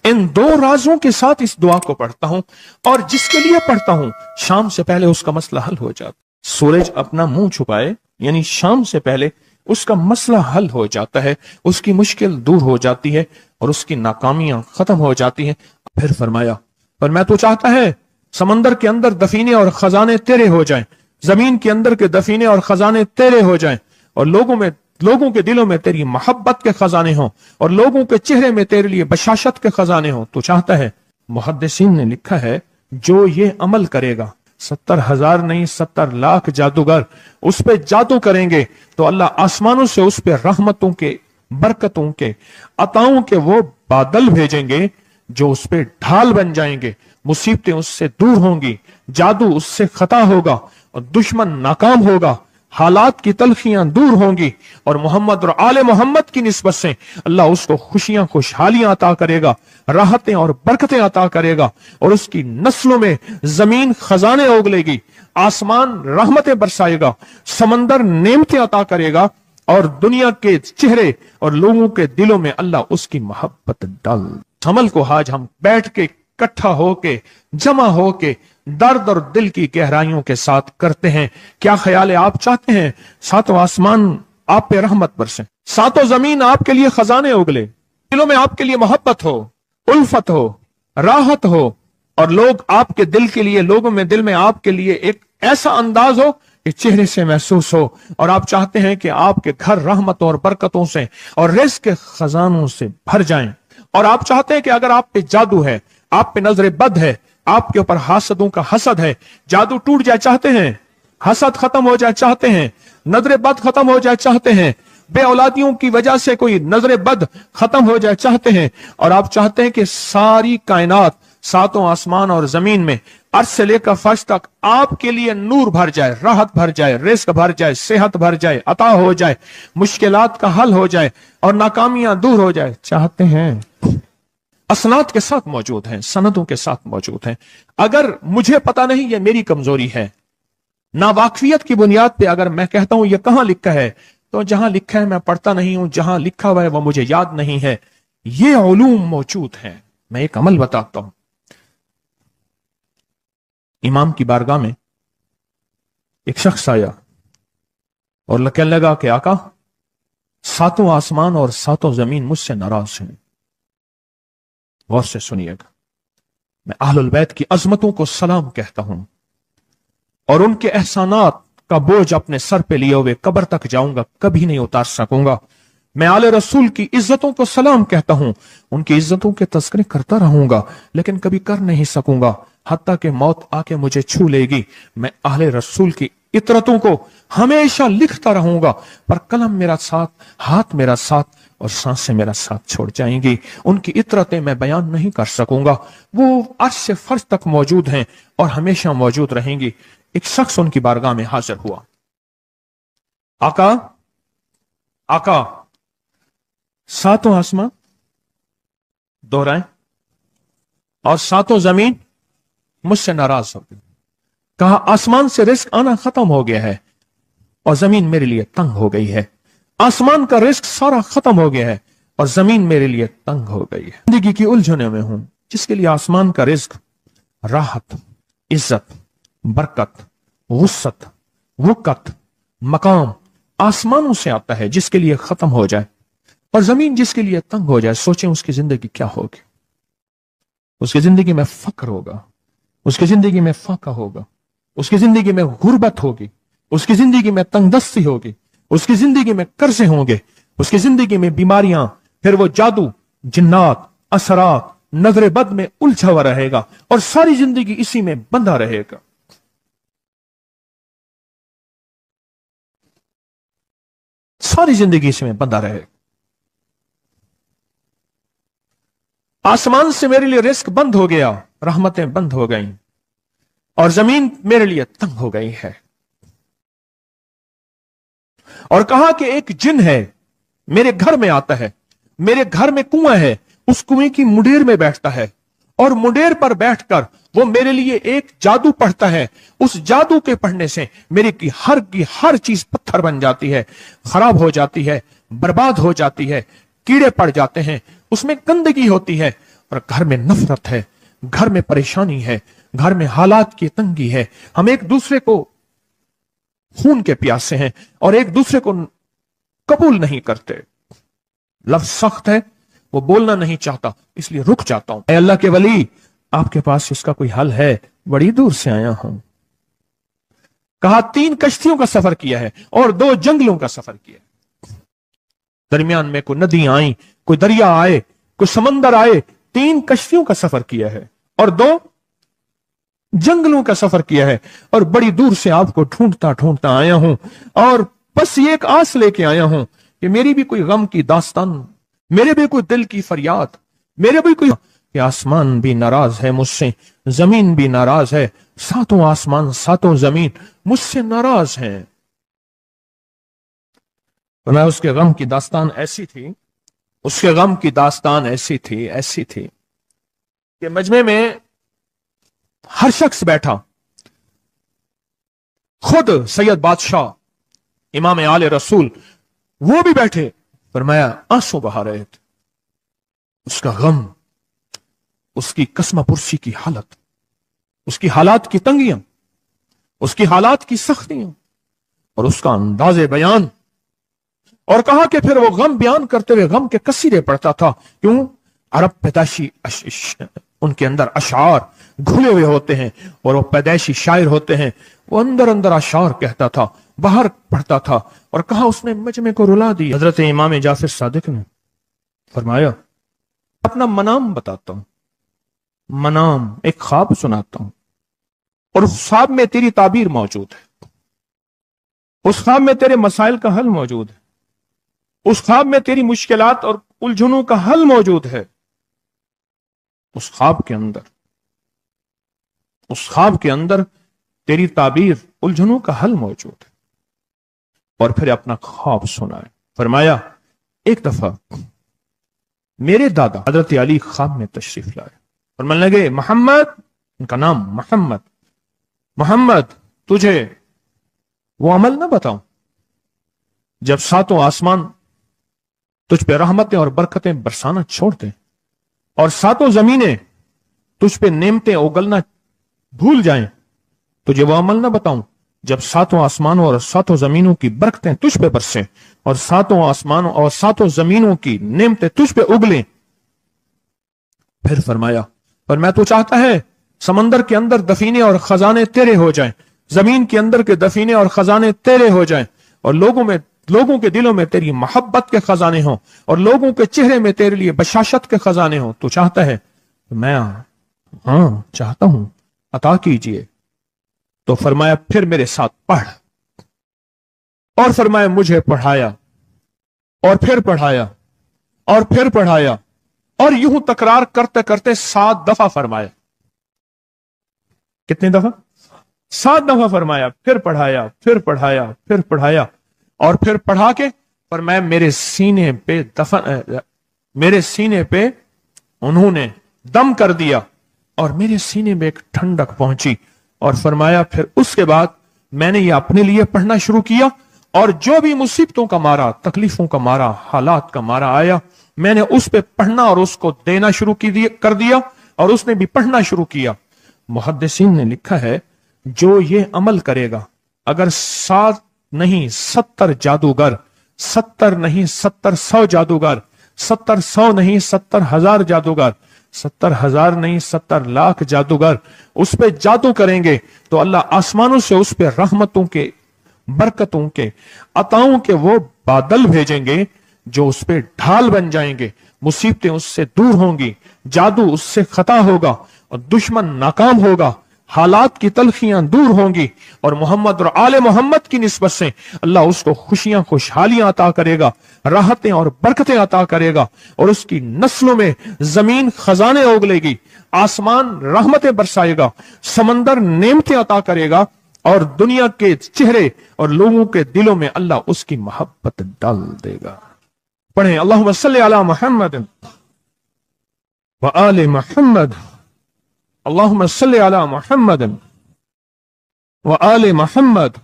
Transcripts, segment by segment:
इन दो राजों के साथ इस दुआ को पढ़ता हूं, और जिसके लिए पढ़ता हूं शाम से पहले उसका मसला हल हो जाता। सूरज अपना मुंह छुपाए यानी शाम से पहले उसका मसला हल हो जाता है, उसकी मुश्किल दूर हो जाती है और उसकी नाकामियां खत्म हो जाती हैं। फिर फरमाया, पर मैं तो चाहता है समंदर के अंदर दफीने और खजाने तेरे हो जाएं, जमीन के अंदर के दफीने और खजाने तेरे हो जाएं, और लोगों के दिलों में तेरी मोहब्बत के खजाने हों, और लोगों के चेहरे में तेरे लिए बशाशत के खजाने हों। तो चाहता है, मुहद्दिसीन ने लिखा है, जो ये अमल करेगा 70,000 नहीं 70 लाख जादूगर उस पे जादू करेंगे तो अल्लाह आसमानों से उस पे रहमतों के, बरकतों के, अताओं के वो बादल भेजेंगे जो उस पे ढाल बन जाएंगे। मुसीबतें उससे दूर होंगी, जादू उससे खता होगा और दुश्मन नाकाम होगा, हालात की तलखियां दूर होंगी, और मोहम्मद और आले मोहम्मद की निस्बत से अल्लाह उसको खुशियां, खुशहालियां अता करेगा, राहतें और बरकतें अता करेगा, और उसकी नस्लों में जमीन खजाने उगलेगी, आसमान रहमतें बरसाएगा, समंदर नेमतें अता करेगा, और दुनिया के चेहरे और लोगों के दिलों में अल्लाह उसकी मोहब्बत डाल। अमल को आज हम बैठ के इकट्ठा होके, जमा होके, दर्द और दिल की गहराइयों के साथ करते हैं। क्या ख्याल है? आप चाहते हैं सातों आसमान आप पे रहमत बरसे, सातों जमीन आपके लिए खजाने उगले, दिलों में आपके लिए मोहब्बत हो, उल्फत हो, राहत हो, और लोग आपके दिल के लिए, लोगों में दिल में आपके लिए एक ऐसा अंदाज हो कि चेहरे से महसूस हो, और आप चाहते हैं कि आपके घर रहमतों और बरकतों से और रिज़्क़ के खजानों से भर जाएं, और आप चाहते हैं कि अगर आप पे जादू है, आप पे नजर बद है, आपके ऊपर हासदों का हसद है, जादू टूट जाए चाहते हैं, हसद खत्म हो जाए चाहते हैं, नजर बद खत्म हो जाए चाहते हैं, बे औलादियों की वजह से कोई नजर बद खत्म हो जाए चाहते हैं, और आप चाहते हैं कि सारी कायनात, सातों आसमान और जमीन में अर्श से लेकर फर्श तक आपके लिए नूर भर जाए, राहत भर जाए, रिज़्क़ भर जाए, सेहत भर जाए, अता हो जाए, मुश्किलात का हल हो जाए और नाकामियां दूर हो जाए चाहते हैं। असनाद के साथ मौजूद हैं, सनदों के साथ मौजूद हैं। अगर मुझे पता नहीं, ये मेरी कमजोरी है, ना वाकफियत की बुनियाद पे अगर मैं कहता हूं ये कहां लिखा है, तो जहां लिखा है मैं पढ़ता नहीं हूं, जहां लिखा हुआ है वो मुझे याद नहीं है। ये उलूम मौजूद हैं। मैं एक अमल बताता हूं। इमाम की बारगाह में एक शख्स आया और कहने लगा कि आका, सातों आसमान और सातों जमीन मुझसे नाराज हैं। गौर से सुनिएगा, मैं अहलुल बैत की अजमतों को सलाम कहता हूं और उनके एहसानात का बोझ अपने सर पे लिए हुए कब्र तक जाऊंगा, कभी नहीं उतार सकूंगा। मैं आले रसूल की इज्जतों को सलाम कहता हूं, उनकी इज्जतों के तस्करे करता रहूंगा, लेकिन कभी कर नहीं सकूंगा, हत्ता कि मौत आके मुझे छू लेगी। मैं आले रसूल की इतरतों को हमेशा लिखता रहूंगा, पर कलम मेरा साथ, हाथ मेरा साथ और सांसें मेरा साथ छोड़ जाएंगी। उनकी इतरतें मैं बयान नहीं कर सकूंगा। वो अर्श से फर्श तक मौजूद हैं और हमेशा मौजूद रहेंगी। एक शख्स उनकी बारगाह में हाजिर हुआ। आका, आका, सातों आसमां दोहराएं और सातों जमीन मुझसे नाराज हो गई। कहा, आसमान से रिज़्क़ आना खत्म हो गया है और जमीन मेरे लिए तंग हो गई है। आसमान का रिज़्क़ सारा खत्म हो गया है और जमीन मेरे लिए तंग हो गई है। जिंदगी की उलझनों में हूं, जिसके लिए आसमान का रिज़्क़, राहत, इज्जत, बरकत, वुसअत, वक़्त, मकाम आसमानों से आता है, जिसके लिए खत्म हो जाए, और जमीन जिसके लिए तंग हो जाए। सोचें उसकी जिंदगी क्या होगी। उसकी जिंदगी में फक्र होगा, उसकी जिंदगी में फाका होगा, उसकी जिंदगी में गुर्बत होगी, उसकी जिंदगी में तंगदस्ती होगी, उसकी जिंदगी में कर्जे होंगे, उसकी जिंदगी में बीमारियां, फिर वो जादू, जिन्नात, असरात, नजर बद में उलझा हुआ रहेगा और सारी जिंदगी इसी में बंधा रहेगा। सारी जिंदगी इसी में बंधा रहेगा। आसमान से मेरे लिए रिज़्क़ बंद हो गया, रहमतें बंद हो गईं और जमीन मेरे लिए तंग हो गई है। और कहा कि एक जिन है, मेरे घर में आता है, मेरे घर में कुआं है, उस कुएं की मुंडेर में बैठता है और मुंडेर पर बैठकर वो मेरे लिए एक जादू पढ़ता है। उस जादू के पढ़ने से मेरी की हर चीज पत्थर बन जाती है, खराब हो जाती है, बर्बाद हो जाती है, कीड़े पड़ जाते हैं, उसमें गंदगी होती है اور گھر میں نفرت ہے، گھر میں پریشانی ہے، گھر میں حالات کی تنگی ہے، ہم ایک دوسرے کو خون کے پیاسے ہیں اور ایک دوسرے کو قبول نہیں کرتے، لفظ سخت ہے، وہ بولنا نہیں چاہتا، اس لیے رک جاتا ہوں۔ اے اللہ کے ولی، آپ کے پاس اس کا کوئی حل ہے؟ بڑی دور سے آیا ہوں۔ کہا 3 کشتیوں کا سفر کیا ہے اور 2 جنگلوں کا سفر کیا ہے، درمیان میں کوئی ندیاں آئیں، کوئی دریا آئے، کوئی سمندر آئے، 3 کشتیوں کا سفر کیا ہے اور 2 جنگلوں کا سفر کیا ہے، اور بڑی دور سے آپ کو ڈھونڈتا ڈھونڈتا آیا ہوں، اور بس یہ ایک آس لے کے آیا ہوں کہ میری بھی کوئی غم کی داستان، میرے بھی کوئی دل کی فریاد، میرے بھی کوئی، کہ آسمان بھی ناراض ہے مجھ سے، زمین بھی ناراض ہے، 7 آسمان 7 زمین مجھ سے ناراض ہیں۔ میں اس کے غم کی داستان ایسی تھی، اس کے غم کی داستان ایسی تھی کہ مجمع میں ہر شخص بیٹھا، خود سید بادشاہ امام آل رسول وہ بھی بیٹھے، فرمایا آنسو بہا رہے تھے، اس کا غم، اس کی قسمہ پرسی کی حالت، اس کی حالات کی تنگیاں، اس کی حالات کی سختیاں اور اس کا انداز بیان، اور کہا کہ پھر وہ غم بیان کرتے ہوئے غم کے قصیدے پڑھتا تھا۔ کیوں؟ عرب پیدائشی ان کے اندر اشعار گھلے ہوئے ہوتے ہیں اور وہ پیدائشی شاعر ہوتے ہیں، وہ اندر اندر اشعار کہتا تھا، باہر پڑھتا تھا، اور کہا اس نے مجمع کو رلا دی۔ حضرت امام جعفر صادق نے فرمایا اپنا منام بتاتا ہوں، منام ایک خواب سناتا ہوں، اور اس خواب میں تیری تعبیر موجود ہے، اس خواب میں تیرے مسائل کا حل موجود ہے، اس خواب میں تیری مشکلات اور الجھنوں کا حل موجود ہے، اس خواب کے اندر تیری تعبیر الجھنوں کا حل موجود ہے۔ اور پھر اپنا خواب سنائے، فرمایا ایک دفعہ میرے دادا حضرت علی خواب میں تشریف لائے، فرمانے لگے محمد، ان کا نام محمد تجھے وہ عمل نہ بتاؤں جب 7 آسمان تجھ پہ رحمتیں اور برکتیں برسانا چھوڑ دیں اور 7 زمینیں تجھ پہ نعمتیں اگلنا بھول جائیں، تجھے وہ عمل نہ بتاؤں جب 7 آسمانوں اور 7 زمینوں کی برکتیں تجھ پہ برسیں اور 7 آسمانوں اور 7 زمینوں کی نعمتیں تجھ پہ اگلیں۔ پھر فرمایا تو چاہتا ہے سمندر کے اندر دفینے اور خزانے تیرے ہو جائیں، زمین کے اندر کے دفینے اور خزانے تیرے ہو جائیں، اور لوگوں کے دلوں میں تیری محبت کے خزانے ہوں، اور لوگوں کے چہرے میں تیرے لیے بشاشت کے خزانے ہوں۔ تو چاہتا ہے؟ میں ہاں چاہتا ہوں، عطا کیجئے۔ تو فرمایا پھر میرے ساتھ پڑھ، اور فرمایا مجھے پڑھایا، اور پھر پڑھایا، اور پھر پڑھایا، اور یوں تکرار کرتے کرتے 7 دفعہ فرمایا۔ کتنی دفعہ؟ 7 دفعہ فرمایا، پھر پڑھایا، پھر پڑھایا، پھر پڑھایا، اور پھر پڑھا کے فرمایا میرے سینے پہ انہوں نے دم کر دیا، اور میرے سینے میں ایک ٹھنڈک پہنچی، اور فرمایا پھر اس کے بعد میں نے یہ اپنے لیے پڑھنا شروع کیا، اور جو بھی مصیبتوں کا مارا، تکلیفوں کا مارا، حالات کا مارا آیا، میں نے اس پہ پڑھنا اور اس کو دینا شروع کر دیا، اور اس نے بھی پڑھنا شروع کیا۔ محدثین نے لکھا ہے جو یہ عمل کرے گا، اگر 7 نہیں 70 جادوگر، 70 نہیں 100 جادوگر، 100 نہیں 70,000 جادوگر، 70,000 نہیں 70,00,000 جادوگر اس پہ جادو کریں گے، تو اللہ آسمانوں سے اس پہ رحمتوں کے، برکتوں کے، عطاؤں کے وہ بادل بھیجیں گے جو اس پہ ڈھال بن جائیں گے، مصیبتیں اس سے دور ہوں گی، جادو اس سے خطا ہوگا، اور دشمن ناکام ہوگا، حالات کی تلخیاں دور ہوں گی، اور محمد اور آل محمد کی نسبت سے اللہ اس کو خوشیاں، خوشحالیاں عطا کرے گا، راحتیں اور برکتیں عطا کرے گا، اور اس کی نسلوں میں زمین خزانے اگلے گی، آسمان رحمتیں برسائے گا، سمندر نعمتیں عطا کرے گا، اور دنیا کے چہرے اور لوگوں کے دلوں میں اللہ اس کی محبت ڈال دے گا۔ پڑھیں اللہم صلی علی محمد وآل محمد، اللہم صلی علی محمد وآل محمد،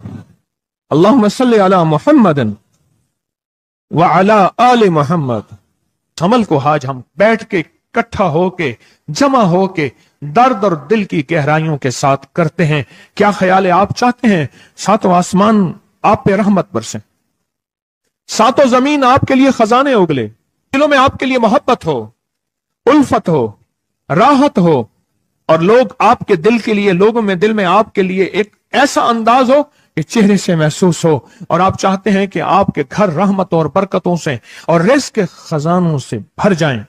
اللہم صلی علی محمد وعلی آل محمد۔ عمل کو آج ہم بیٹھ کے इकट्ठा होके, जमा होके दर्द और दिल की गहराइयों के साथ करते हैं। क्या ख्याल है, आप चाहते हैं सातों आसमान आप पे रहमत बरसे, सातों जमीन आपके लिए खजाने उगले, दिलों में आपके लिए मोहब्बत हो, उल्फत हो, राहत हो, और लोग आपके दिल के लिए, लोगों में दिल में आपके लिए एक ऐसा अंदाज हो कि चेहरे से महसूस हो, और आप चाहते हैं कि आपके घर रहमतों और बरकतों से और रिज़्क़ के खजानों से भर जाएं,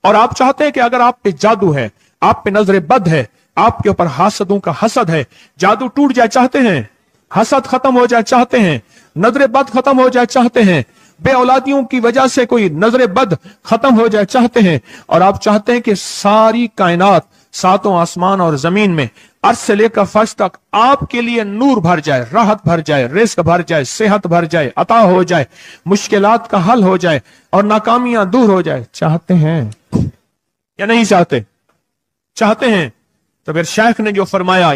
और आप चाहते हैं कि अगर आप पे जादू है, आप पे नजर बद है, आपके ऊपर हासदों का हसद है, जादू टूट जाए चाहते हैं, हसद खत्म हो जाए चाहते हैं, नजर बद खत्म हो जाए चाहते हैं, बे औलादियों की वजह से कोई नजर बद खत्म हो जाए चाहते हैं, और आप चाहते हैं कि सारी कायनात, सातों आसमान और जमीन में अर्श से लेकर फर्श तक आपके लिए नूर भर जाए, राहत भर जाए, रिज़्क़ भर जाए, सेहत भर जाए, अता हो जाए, मुश्किलात का हल हो जाए और नाकामियां दूर हो जाए, चाहते हैं या नहीं चाहते? चाहते हैं। तो फिर शेख ने जो फरमाया,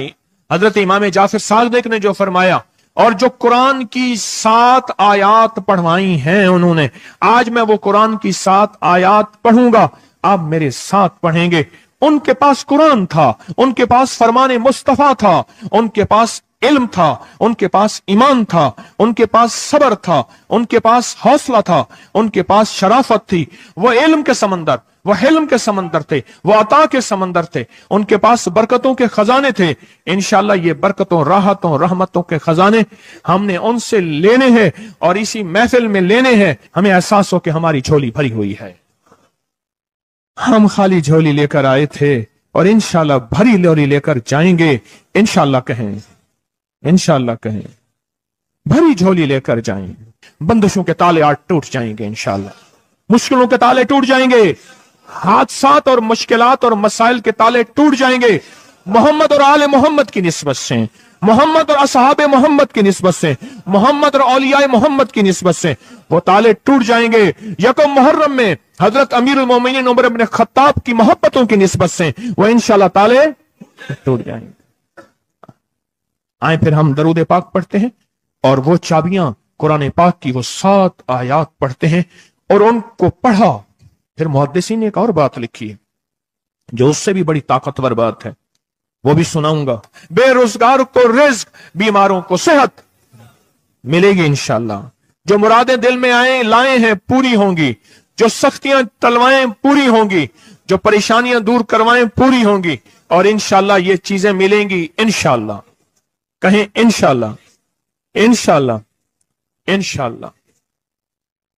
हजरत इमाम जाफर सादिक ने जो फरमाया, और जो कुरान की 7 आयात पढ़वाई हैं उन्होंने, आज मैं वो कुरान की 7 आयात पढ़ूंगा, आप मेरे साथ पढ़ेंगे। उनके पास कुरान था, उनके पास फरमाने मुस्तफा था, उनके पास इल्म था, उनके पास ईमान था, उनके पास सब्र था, उनके पास हौसला था, उनके पास शराफत थी। वो इल्म के समंदर, वो हिल्म के समंदर थे, वो अता के समंदर थे, उनके पास बरकतों के खजाने थे। इंशाअल्लाह ये बरकतों, राहतों, रहमतों के खजाने हमने उनसे लेने हैं, और इसी महफिल में लेने हैं। हमें एहसास हो कि हमारी झोली भरी हुई है, हम खाली झोली लेकर आए थे और इंशाअल्लाह भरी झोली लेकर जाएंगे। इंशाअल्लाह कहें, इंशाअल्लाह कहें, भरी झोली लेकर जाएंगे। बंदिशों के ताले आज टूट जाएंगे इंशाअल्लाह, मुश्किलों के ताले टूट जाएंगे, हादसात और मुश्किलात और मसाइल के ताले टूट जाएंगे। मोहम्मद और आले मोहम्मद की निस्बत से, मोहम्मद और असहाबे मोहम्मद की निस्बत से, मोहम्मद और औलियाए मोहम्मद की निस्बत से वो ताले टूट जाएंगे। यकम मुहर्रम में हजरत अमीरुल मोमिनीन उमर इब्न खत्ताब की मोहब्बतों की निस्बत से वो इंशाअल्लाह ताले टूट जाएंगे। आए फिर हम दरूद पाक पढ़ते हैं, और वो चाबियां कुरान पाक की वो 7 आयात पढ़ते हैं, और उनको पढ़ा। फिर मुहद्दिसीन ने एक और बात लिखी है जो उससे भी बड़ी ताकतवर बात है, वो भी सुनाऊंगा। बेरोजगार को रिज़्क़, बीमारों को सेहत मिलेगी इंशाअल्लाह। जो मुरादें दिल में आए लाए हैं पूरी होंगी, जो सख्तियां टलवाएं पूरी होंगी, जो परेशानियां दूर करवाएं पूरी होंगी, और इंशाअल्लाह ये चीजें मिलेंगी इंशाअल्लाह। कहें इंशाअल्लाह, इंशाअल्लाह, इंशाअल्लाह।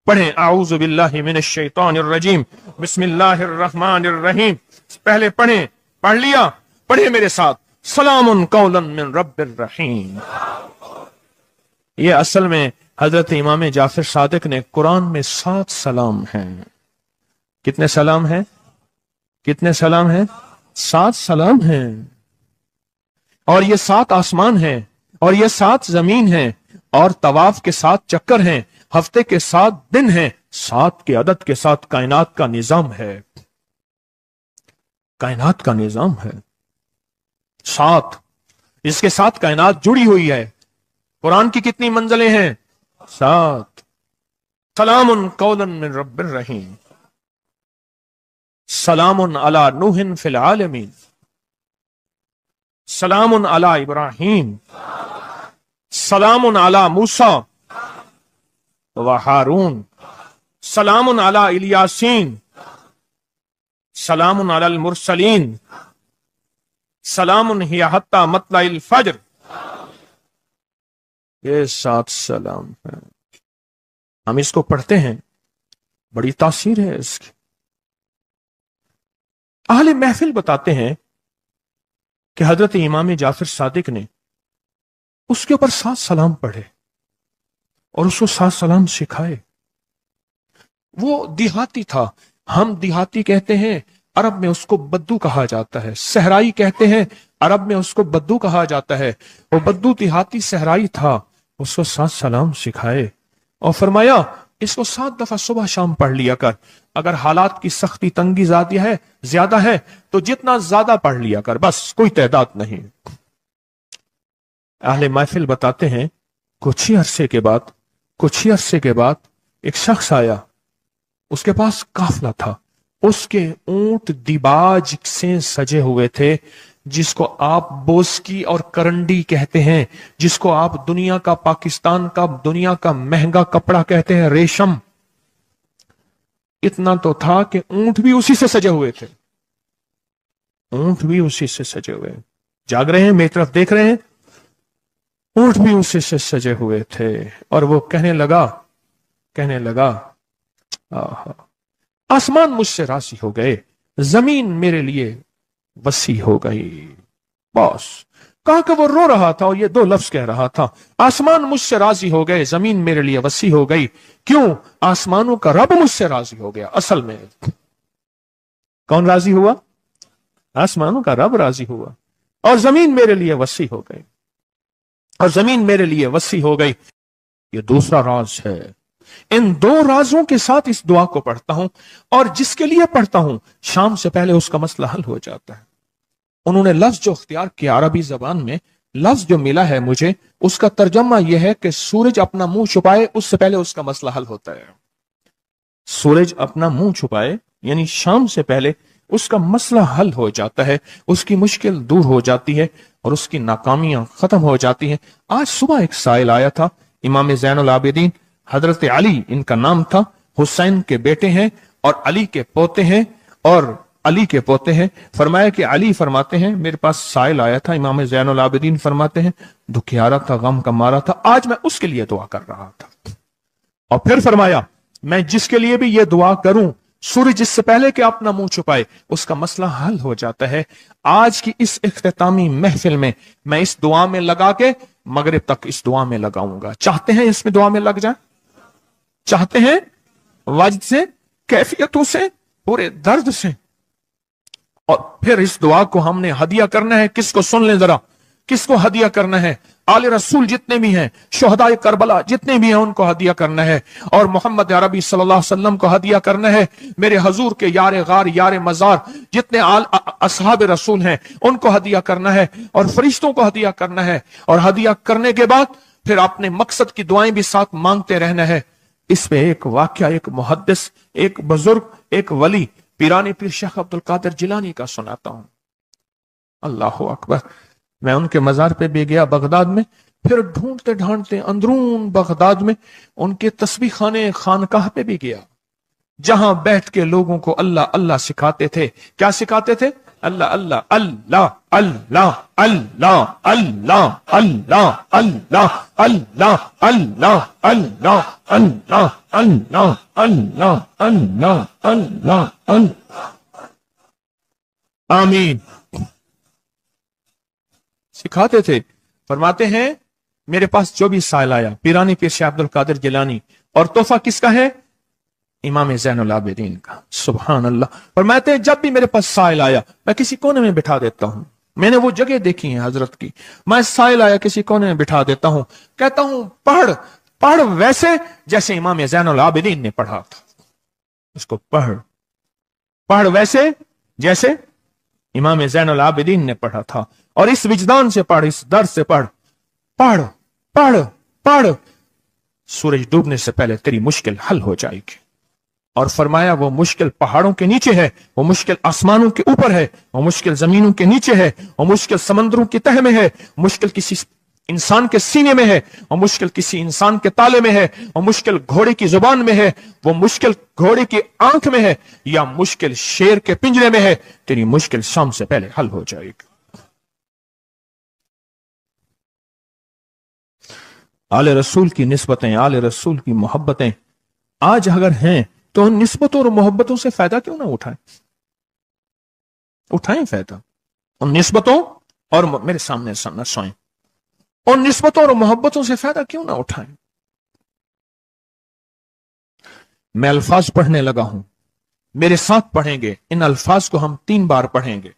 पढ़ें आऊज़ु बिल्लाहि मिनश शैतानिर रजीम, बिस्मिल्लाहिर रहमानिर रहीम। पहले पढ़ें, पढ़ लिया, पढ़े मेरे साथ, सलामुन कौलन मिन रब्बिर रहीम। ये असल में हजरत इमाम जाफर सादिक ने कुरान में 7 सलाम हैं। कितने सलाम हैं? कितने सलाम हैं? 7 सलाम हैं। और ये 7 आसमान हैं, और ये 7 जमीन हैं, और तवाफ के 7 चक्कर हैं, हफ्ते के 7 दिन हैं, 7 के अदद के साथ कायनात का निजाम है, कायनात का निजाम है 7। इसके साथ कायनात जुड़ी हुई है। कुरान की कितनी मंजिलें हैं? 7। सलामुन कौलन मिन रब्बिर रहीम, सलामुन अला नूहिन फिल आलमीन, सलामुन अला इब्राहीम, सलामुन अला मूसा व हारून, सलामुन अला इलियासीन, सलामुन अलल मुरसलीन, सलामुन हिया हत्ता मतलाइल फज्र। ये 7 सलाम है। हम इसको पढ़ते हैं, बड़ी तासीर है इसकी। अहले महफिल बताते हैं कि हजरत इमाम जाफर सादिक ने उसके ऊपर 7 सलाम पढ़े और उसको 7 सलाम सिखाए। वो देहाती था, हम देहाती कहते हैं, अरब में उसको बद्दू कहा जाता है। सहराई कहते हैं, अरब में उसको बद्दू कहा जाता है। वो बद्दू देहाती सहराई था, उसको 7 सलाम सिखाए और फरमाया इसको 7 दफा सुबह शाम पढ़ लिया कर। अगर हालात की सख्ती तंगी ज्यादा है तो जितना ज्यादा पढ़ लिया कर, बस कोई तादाद नहीं। अहले महफिल बताते हैं कुछ ही अरसे के बाद एक शख्स आया, उसके पास काफिला था, उसके ऊंट दिबाज से सजे हुए थे, जिसको आप बोस्की और करंडी कहते हैं, जिसको आप दुनिया का, पाकिस्तान का दुनिया का महंगा कपड़ा कहते हैं, रेशम। इतना तो था कि ऊंट भी उसी से सजे हुए थे, ऊंट भी उसी से सजे हुए। जाग रहे हैं, मेरी तरफ देख रहे हैं? ऊंट भी उसी से सजे हुए थे। और वो कहने लगा आहा, आसमान मुझसे राजी हो गए, जमीन मेरे लिए वसी हो गई। बस कहा कि वो रो रहा था और ये दो लफ्ज कह रहा था, आसमान मुझसे राजी हो गए, जमीन मेरे लिए वसी हो गई। क्यों? आसमानों का रब मुझसे राजी हो गया। असल में कौन राजी हुआ? आसमानों का रब राजी हुआ, और जमीन मेरे लिए वसी हो गई, और जमीन मेरे लिए वसी हो गई। ये दूसरा राज है। इन दो राजों के साथ इस दुआ को पढ़ता हूं, और जिसके लिए पढ़ता हूं शाम से पहले उसका मसला हल हो जाता है। उन्होंने लफ्ज जो इख्तियार किया अरबी जबान में, लफ्ज जो मिला है मुझे, उसका तर्जमा यह है कि सूरज अपना मुंह छुपाए उससे पहले उसका मसला हल होता है। सूरज अपना मुंह छुपाए यानी शाम से पहले उसका मसला हल हो जाता है, उसकी मुश्किल दूर हो जाती है और उसकी नाकामियां खत्म हो जाती हैं। आज सुबह एक साइल आया था, इमाम ज़ैनुल आबिदीन हजरत अली इनका नाम था, हुसैन के बेटे हैं और अली के पोते हैं, और अली के पोते हैं। फरमाया कि अली फरमाते हैं, मेरे पास साइल आया था, इमाम ज़ैनुल आबिदीन फरमाते हैं, दुखियारा था, गम का मारा था, आज मैं उसके लिए दुआ कर रहा था। और फिर फरमाया, मैं जिसके लिए भी ये दुआ करूं, सूर्य जिससे पहले कि अपना मुंह छुपाए उसका मसला हल हो जाता है। आज की इस इख्तितामी महफिल में मैं इस दुआ में लगा के मगरिब तक इस दुआ में लगाऊंगा। चाहते हैं इसमें दुआ में लग जाए? चाहते हैं? वजद से, कैफियतों से, पूरे दर्द से। और फिर इस दुआ को हमने हदिया करना है। किसको? सुन लें जरा, किसको हदिया करना है? आले रसूल जितने भी हैं, शोहदाए करबला जितने भी हैं, उनको हदिया करना है। और मोहम्मद अरबी सल्लल्लाहु अलैहि वसल्लम को हदिया करना है। मेरे हजूर के यार गार, यार मजार जितने असहाब रसूल हैं, उनको हदिया करना है, और फरिश्तों को हदिया करना है। और हदिया करने के बाद फिर अपने मकसद की दुआएं भी साथ मांगते रहना है। इसमें एक वाक्या, एक मुहद्दिस, एक बुजुर्ग, एक वली, पीरानी पीर शेख अब्दुल कादिर जिलानी का सुनाता हूं। अल्लाह अकबर। मैं उनके मजार पे भी गया बगदाद में, फिर ढूंढते ढांढते अंदरून बगदाद में उनके तस्बीह खाने खानकाह पे भी गया, जहां बैठ के लोगों को अल्लाह अल्लाह सिखाते थे। क्या सिखाते थे? अल्लाह अल्लाह अल्लाह अल्लाह अल्लाह अल्लाह अल्लाह अल्लाह अल्लाह अल्लाह अल्लाह अल्लाह अल्लाह अल्लाह अल्लाह अल्लाह अल्लाह। आमीन। सिखाते थे। फरमाते हैं, मेरे पास जो भी साइल आया, पीरानी पीर शेख अब्दुल कादिर जिलानी, और तोहफा किसका है? इमाम ज़ैनुल आबिदीन का। सुभान अल्लाह। फरमाते हैं, जब भी मेरे पास साइल आया मैं किसी कोने में बिठा देता हूं। मैंने वो जगह देखी है हजरत की, मैं साइल आया किसी कोने में बिठा देता हूं, कहता हूं पढ़ पढ़ वैसे जैसे इमाम ज़ैनुल आबिदीन ने पढ़ा था। उसको पढ़ पढ़ वैसे जैसे इमाम ज़ैनुल आबिदीन ने पढ़ा था, और इस विजदान से पढ़, इस दर्द से पढ़, पढ़ पढ़ पढ़। सूरज डूबने से पहले तेरी मुश्किल हल हो जाएगी। और फरमाया, वो मुश्किल पहाड़ों के नीचे है, वो मुश्किल आसमानों के ऊपर है, वो मुश्किल जमीनों के नीचे है, वो मुश्किल समंदरों की तह में है, मुश्किल किसी इंसान के सीने में है, वो मुश्किल किसी इंसान के ताले में है, वो मुश्किल घोड़े की जुबान में है, वो मुश्किल घोड़े की आंख में है, या मुश्किल शेर के पिंजरे में है। तेरी मुश्किल शाम से पहले हल हो जाएगी। आले रसूल की निस्बतें, आले रसूल की मोहब्बतें आज अगर हैं तो उन निस्बतों और मोहब्बतों से फायदा क्यों ना उठाएं? उठाएं फायदा उन निस्बतों और, मेरे सामने न सोएं, उन निस्बतों और मोहब्बतों से फायदा क्यों ना उठाएं? मैं अल्फाज पढ़ने लगा हूं, मेरे साथ पढ़ेंगे। इन अल्फाज को हम 3 बार पढ़ेंगे,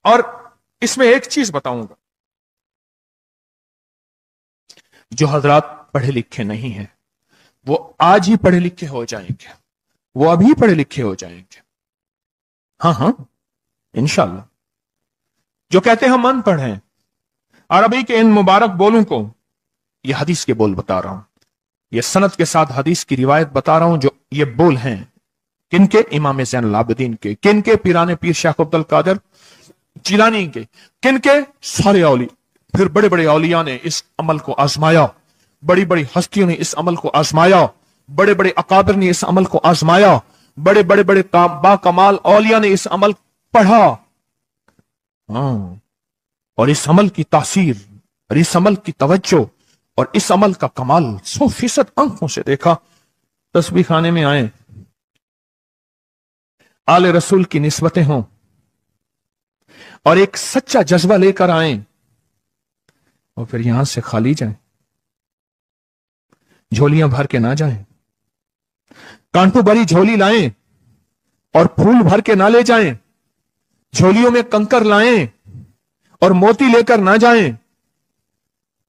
और इसमें एक चीज बताऊंगा, जो हजरात पढ़े लिखे नहीं हैं वो आज ही पढ़े लिखे हो जाएंगे, वो अभी पढ़े लिखे हो जाएंगे। हाँ हाँ इंशाल्लाह। जो कहते हैं हम अनपढ़ हैं, अरबी के इन मुबारक बोलों को, यह हदीस के बोल बता रहा हूं, यह सनद के साथ हदीस की रिवायत बता रहा हूं, जो ये बोल हैं किन के? इमाम ज़ैनुल आबिदीन के। किन के? पीराने पीर शेख अब्दुल कादिर जिलानी के। किन के? सारे औलिया। फिर बड़े बड़े औलिया ने इस अमल को आजमाया, बड़ी बड़ी हस्तियों ने इस अमल को आजमाया, बड़े बड़े अकाबिर ने इस अमल को आजमाया, बड़े बड़े बड़े बाकमाल औलिया ने इस अमल पढ़ा। हाँ, और इस अमल की तासीर और इस अमल की तवज्जो और इस अमल का कमाल 100% आंखों से देखा। तस्बीह खाने में आए, आले रसूल की निस्बतें हों और एक सच्चा जज्बा लेकर आए और फिर यहां से खाली जाएं, झोलियां भर के ना जाएं, कांटों भरी झोली लाएं और फूल भर के ना ले जाएं, झोलियों में कंकर लाएं और मोती लेकर ना जाएं।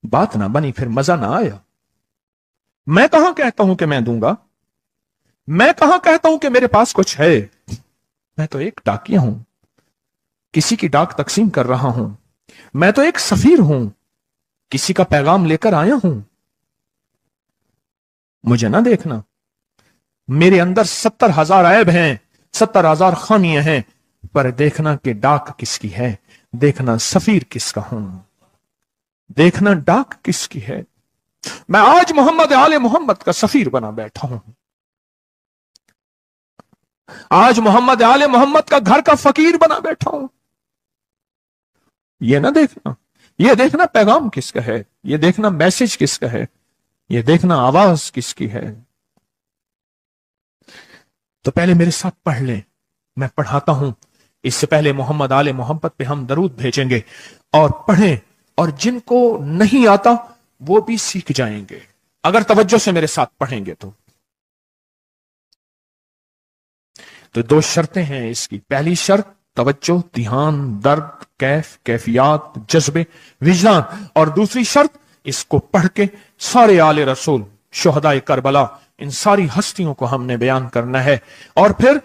बात ना बनी, फिर मजा ना आया। मैं कहां कहता हूं कि मैं दूंगा, मैं कहां कहता हूं कि मेरे पास कुछ है। मैं तो एक डाकिया हूं, किसी की डाक तकसीम कर रहा हूं। मैं तो एक सफीर हूं, किसी का पैगाम लेकर आया हूं। मुझे ना देखना, मेरे अंदर 70,000 ऐब हैं, 70,000 खामियां हैं, पर देखना कि डाक किसकी है, देखना सफीर किसका हूं, देखना डाक किसकी है। मैं आज मोहम्मद आले मोहम्मद का सफीर बना बैठा हूं। आज मोहम्मद आले मोहम्मद का घर का फकीर बना बैठा हूं। यह ना देखना, यह देखना पैगाम किसका है, यह देखना मैसेज किसका है, यह देखना आवाज किसकी है। तो पहले मेरे साथ पढ़ लें, मैं पढ़ाता हूं। इससे पहले मोहम्मद आले मोहम्मद पे हम दरूद भेजेंगे और पढ़ें, और जिनको नहीं आता वो भी सीख जाएंगे अगर तवज्जो से मेरे साथ पढ़ेंगे। तो दो शर्तें हैं इसकी। पहली शर्त तवज्जो, ध्यान, दर्द, कैफियत, जज्बे, विजदान। और दूसरी शर्त, इसको पढ़ के सारे आले रसूल, शुहदाए करबला, इन सारी हस्तियों को हमने बयान करना है। और फिर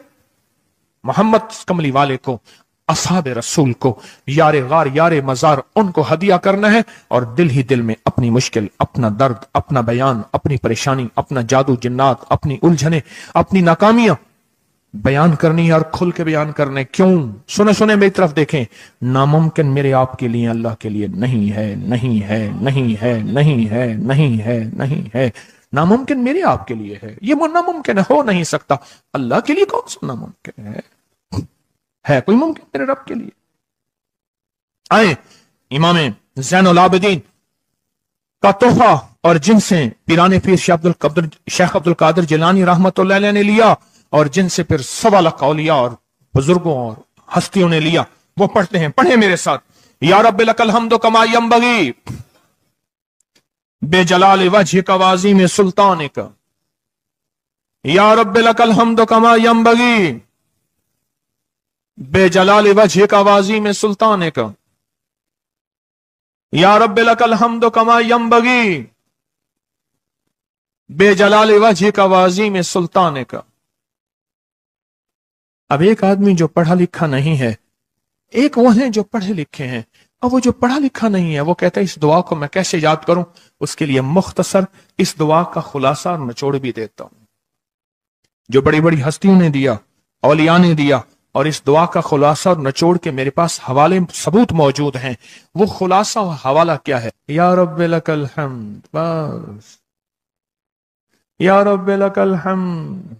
मोहम्मद कमली वाले को, असहाबे रसूल को, यारे गार यारे मजार, उनको हदिया करना है। और दिल ही दिल में अपनी मुश्किल, अपना दर्द, अपना बयान, अपनी परेशानी, अपना जादू जिन्नात, अपनी उलझने, अपनी नाकामियां बयान करनी और खुल के बयान करने। क्यों? सुने सुने मेरी तरफ देखें। नामुमकिन मेरे आपके लिए अल्लाह के लिए नहीं है, नहीं है, नहीं है, नहीं है, नहीं है, नहीं है। नामुमकिन मेरे आपके लिए है, ये नामुमकिन हो नहीं सकता। अल्लाह के लिए कौन सा नामुमकिन है कोई मुमकिन मेरे रब के लिए? आए इमाम ज़ैनुल आबिदीन का तोहफा, और जिनसे पीराने पीर शेख अब्दुल कादिर जिलानी रहमतुल्लाह अलैह ने लिया, और जिनसे फिर 1.25 लाख औलिया और बुजुर्गों और हस्तियों ने लिया, वो पढ़ते हैं। पढ़े मेरे साथ। या रब्बि लकल हम्दु कमा यंबगी बेजलाल वजहिक वाज़ीम सुल्तानिक। या रब्बि लकल हम्दु कमा यंबगी बेजलाल वजहिक वाज़ीम सुल्तानिक। या रब्बि लकल हम्दु कमा यंबगी बेजलाल वजहिक वाज़ीम सुल्तानिक। अब एक आदमी जो पढ़ा लिखा नहीं है, एक वो है जो पढ़े लिखे हैं। अब वो जो पढ़ा लिखा नहीं है, वो कहता है इस दुआ को मैं कैसे याद करूं। उसके लिए मुख्तसर इस दुआ का खुलासा और निचोड़ भी देता हूं, जो बड़ी बड़ी हस्तियों ने दिया, औलिया ने दिया। और इस दुआ का खुलासा और निचोड़ के मेरे पास हवाले सबूत मौजूद हैं। वो खुलासा और हवाला क्या है? या रब्बि लकल हम्द, बस। या रब्बि लकल हम्द,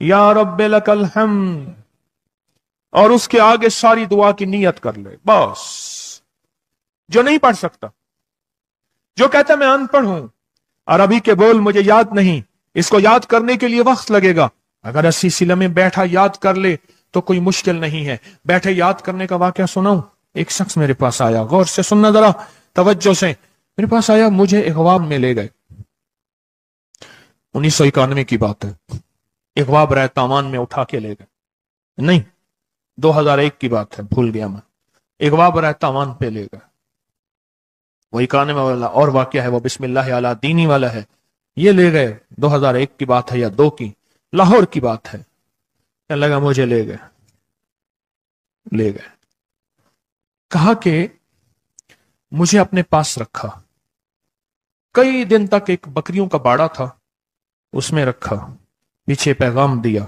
या रब्बि लकल हम्द। और उसके आगे सारी दुआ की नियत कर ले, बस। जो नहीं पढ़ सकता, जो कहता मैं अनपढ़ हूं, अरबी के बोल मुझे याद नहीं, इसको याद करने के लिए वक्त लगेगा, अगर 80 सिले में बैठा याद कर ले तो कोई मुश्किल नहीं है। बैठे याद करने का वाकया सुनाऊं। एक शख्स मेरे पास आया, गौर से सुनना जरा, तवज्जो से। मेरे पास आया, मुझे इगवाब में ले गए। 1991 की बात है। इगवाब राय तावान में उठा के ले गए, नहीं 2001 की बात है, भूल गया मैं। इगवाब राय तावान पे ले गए। वही काने वाला और वाकया है, वो बिस्मिल्लाह अला दीनी वाला है। ये ले गए, 2001 की बात है या 2 की, लाहौर की बात है। क्या लगा, मुझे ले गए। कहा कि मुझे अपने पास रखा। कई दिन तक एक बकरियों का बाड़ा था, उसमें रखा, पीछे पैगाम दिया,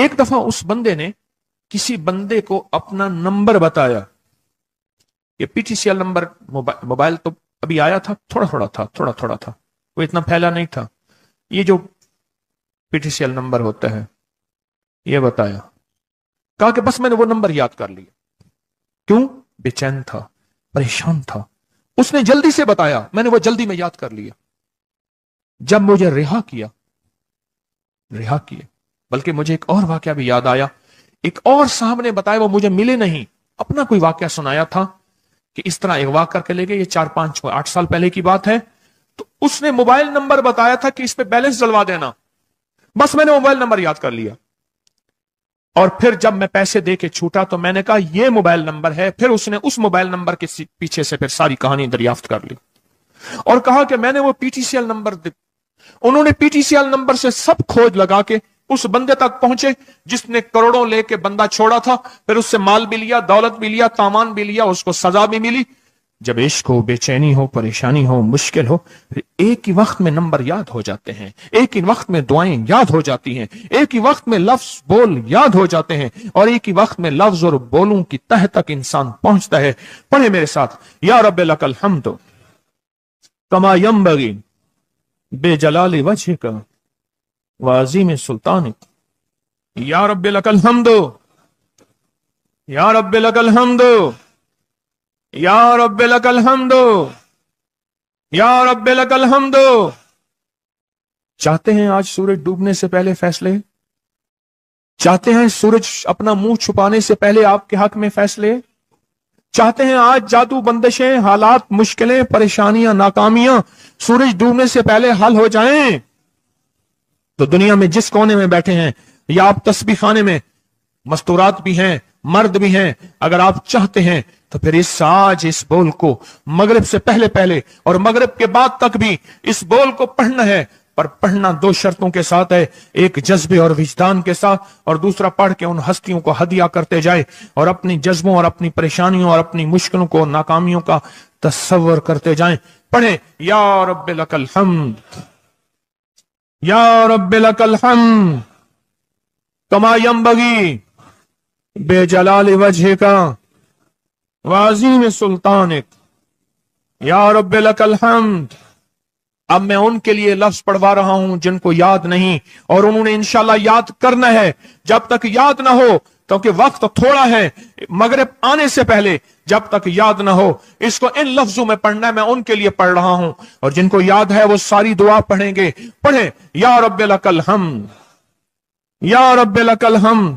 ایک دفعہ اس بندے نے کسی بندے کو اپنا نمبر بتایا. یہ P T C L number mobile تو ابھی آیا تھا, تھوڑا تھوڑا تھا, وہ اتنا پھیلا نہیں تھا. یہ جو P T C L number ہوتا ہے یہ بتایا, کہا کہ بس میں نے وہ نمبر یاد کر لیا. کیوں؟ بے چین تھا, پریشان تھا. اس نے جلدی سے بتایا, میں نے وہ جلدی میں یاد کر لیا. جب مجھے رہا کیا, بلکہ مجھے ایک اور واقعہ بھی یاد آیا. ایک اور صاحب نے بتایا, وہ مجھے ملے نہیں, اپنا کوئی واقعہ سنایا تھا کہ اس طرح اغوا کر کے لے گئے. یہ 4 5 8 سال پہلے کی بات ہے. تو اس نے موبائل نمبر بتایا تھا کہ اس پہ بیلنس ڈلوا دینا. بس میں نے موبائل نمبر یاد کر لیا. اور پھر جب میں پیسے دے کے چھوٹا تو میں نے کہا یہ موبائل نمبر ہے. پھر اس نے اس موبائل نمبر کے پیچھے سے پھر ساری کہانی دریافت کر لی اور کہا کہ میں نے وہ P T C L number انہوں نے P T C L number سے سب کھوج لگا کے اس بندے تک پہنچے جس نے کروڑوں لے کے بندہ چھوڑا تھا. پھر اس سے مال بھی لیا, دولت بھی لیا, سامان بھی لیا, اس کو سزا بھی ملی. جب عشق ہو, بے چینی ہو, پریشانی ہو, مشکل ہو, ایک ہی وقت میں نمبر یاد ہو جاتے ہیں, ایک ہی وقت میں دعائیں یاد ہو جاتی ہیں, ایک ہی وقت میں لفظ بول یاد ہو جاتے ہیں, اور ایک ہی وقت میں لفظ اور بولوں کی تہ تک انسان پہنچتا ہے. پڑھے میرے ساتھ, یا رب لک الحمد کما ینبغی بے جلال وجہک وعظیم سلطانک. یا رب لک الحمد, یا رب لک الحمد, یا رب لک الحمد, یا رب لک الحمد. چاہتے ہیں آج سورج ڈوبنے سے پہلے فیصلے؟ چاہتے ہیں سورج اپنا منہ چھپانے سے پہلے آپ کے حق میں فیصلے؟ چاہتے ہیں آج جادو, بندشیں, حالات, مشکلیں, پریشانیاں, ناکامیاں سورج ڈوبنے سے پہلے حل ہو جائیں؟ تو دنیا میں جس کونے میں بیٹھے ہیں, یا آپ تسبیح خانے میں, مستورات بھی ہیں, مرد بھی ہیں, اگر آپ چاہتے ہیں تو پھر اس بول کو مغرب سے پہلے اور مغرب کے بعد تک بھی اس بول کو پڑھنا ہے. پر پڑھنا 2 شرطوں کے ساتھ ہے, ایک جذبے اور وجدان کے ساتھ, اور دوسرا پڑھ کے ان ہستیوں کو ہدیہ کرتے جائے اور اپنی جذبوں اور اپنی پریشانیوں اور اپنی مشکلوں کو, ناکامیوں کا تصور کرتے جائیں. پڑھیں, یا رب لک الحمد, یا رب لک الحمد کما ینبغی بے جلال وجہک وعظیم سلطانک. یا رب لک الحمد. اب میں ان کے لیے لفظ پڑھوا رہا ہوں جن کو یاد نہیں, اور انہوں نے انشاءاللہ یاد کرنا ہے. جب تک یاد نہ ہو, کیونکہ وقت تھوڑا ہے, مغرب آنے سے پہلے جب تک یاد نہ ہو اس کو ان لفظوں میں پڑھنا ہے. میں ان کے لیے پڑھ رہا ہوں, اور جن کو یاد ہے وہ ساری دعا پڑھیں گے. پڑھیں, یا رب لک الحمد, یا رب لک الحمد.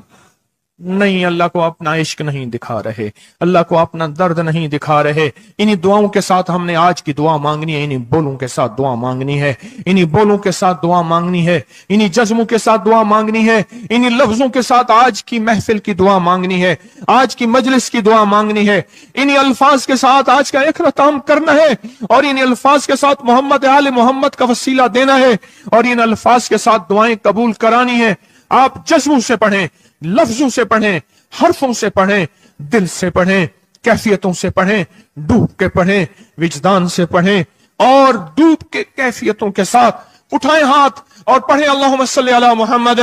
نہیں, اللہ کو اپنا عشق نہیں دکھا رہے, اللہ کو اپنا درد نہیں دکھا رہے. انہی دعاؤں کے ساتھ ہم نے آج کی دعا مانگنی ہے, انہی بولوں کے ساتھ دعا مانگنی ہے, انہی بولوں کے ساتھ دعا مانگنی ہے, انہی جذبوں کے ساتھ دعا مانگنی ہے, انہی لفظوں کے ساتھ آج کی محفل کی دعا مانگنی ہے, آج کی مجلس کی دعا مانگنی ہے. انہی الفاظ کے ساتھ آج کا اختتام کرنا ہے, اور انہی الفاظ کے ساتھ محمد آل محمد کا وسیلہ دینا ہے, اور ان الفاظ کے ساتھ دعائیں قبول کرانی ہے. آپ جذبوں سے پڑھیں, لفظوں سے پڑھیں, حرفوں سے پڑھیں, دل سے پڑھیں, کیفیتوں سے پڑھیں, ڈوب کے پڑھیں, وجدان سے پڑھیں, اور ڈوب کے کیفیتوں کے ساتھ اٹھائیں ہاتھ اور پڑھیں, اللہم صلی علی محمد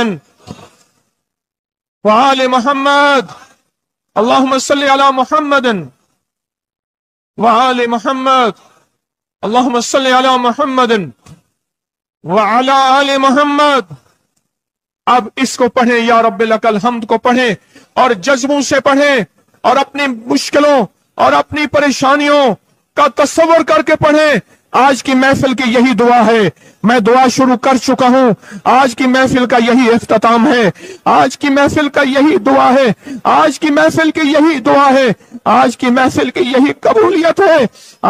وآل محمد, اللہم صلی علی محمد وآل محمد, اللہم صلی علی محمد وعلی آل محمد. اب اس کو پڑھیں, یا رب لک الحمد کو پڑھیں, اور جذبوں سے پڑھیں, اور اپنی مشکلوں اور اپنی پریشانیوں کا تصور کر کے پڑھیں. آج کی محفل کی یہی دعا ہے, میں دعا شروع کر چکا ہوں, آج کی محفل کا یہی اختتام ہے, آج کی محفل کا یہی دعا ہے, آج کی محفل کی یہی دعا ہے, آج کی محفل کی یہی قبولیت ہے,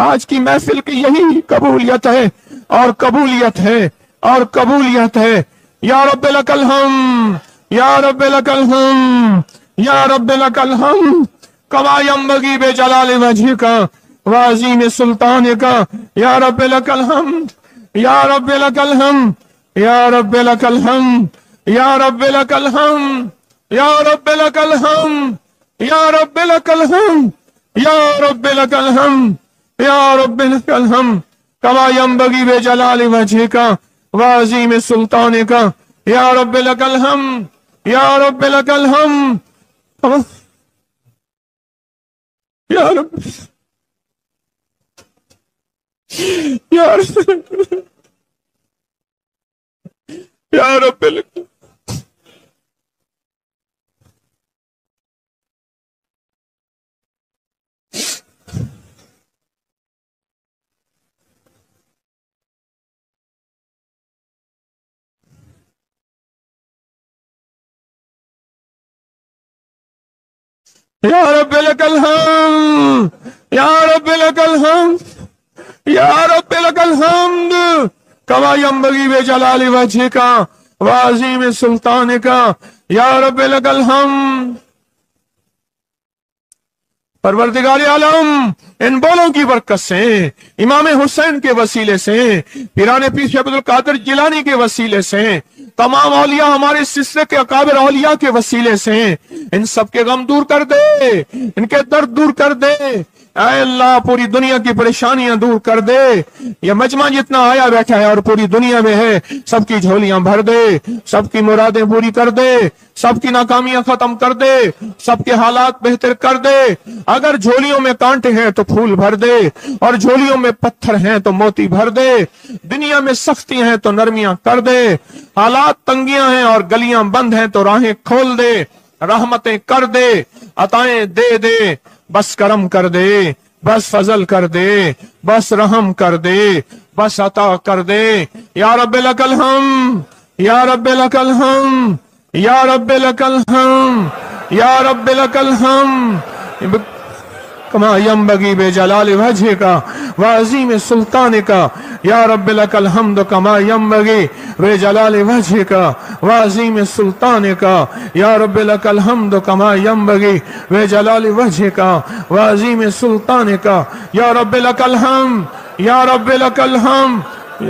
آج کی محفل کی یہی قبولیت ہے, اور قبولیت ہے, اور قبولیت ہے. یا رب لک الحمد, یا رب لک الحمد, یا رب لک الحمد کما ینبغی بے جلال وجہک وعظیم سلطانک. یا رب لک الحمد, یا رب لک الحمد, یا رب لک الحمد, یا رب لک الحمد, یا رب لک الحمد, یا رب لک الحمد, یا رب لک الحمد, یا رب لک الحمد کما ینبغی بے جلال وجہک وعظیم سلطانک. یا رب لک الحمد. یا رب لکل حمد یا رب یا رب یا رب لکل یا رب لک الحمد یا رب لک الحمد یا رب لک الحمد کما ینبغی بجلال وجہک وعظیم سلطانک یا رب لک الحمد۔ پروردگار عالم ان بولوں کی برکت سے، امام حسین کے وسیلے سے، پیران پیر شیخ عبد القادر جیلانی کے وسیلے سے، تمام اولیاء ہمارے سلسلے کے اکابر اولیاء کے وسیلے سے ان سب کے غم دور کر دے، ان کے درد دور کر دے، اے اللہ پوری دنیا کی پریشانیاں دور کر دے۔ یہ مجمع جتنا آیا بیٹھا ہے اور پوری دنیا میں ہے، سب کی جھولیاں بھر دے، سب کی مرادیں پوری کر دے، سب کی ناکامیاں ختم کر دے، سب کے حالات بہتر کر دے۔ اگر جھولیوں میں کانٹے ہیں تو پھول بھر دے، اور جھولیوں میں پتھر ہیں تو موتی بھر دے، دنیا میں سختی ہیں تو نرمیاں کر دے، حالات تنگیاں ہیں اور گلیاں بند ہیں تو راہیں کھول دے، رحمتیں کر دے، عطائیں دے دے، بس کرم کر دے، بس فضل کر دے، بس رحم کر دے، بس عطا کر دے۔ یا رب لک الحمد یا رب لک الحمد یا رب لک الحمد یا رب لک الحمد کما ینبغی بجلال وجہک وعظیم سلطانک یا رب لک الحمد کما ینبغی بجلال وجہک وعظیم سلطانک یا رب لک الحمد کما ینبغی بجلال وجہک وعظیم سلطانک یا رب لک الحمد یا رب لک الحمد۔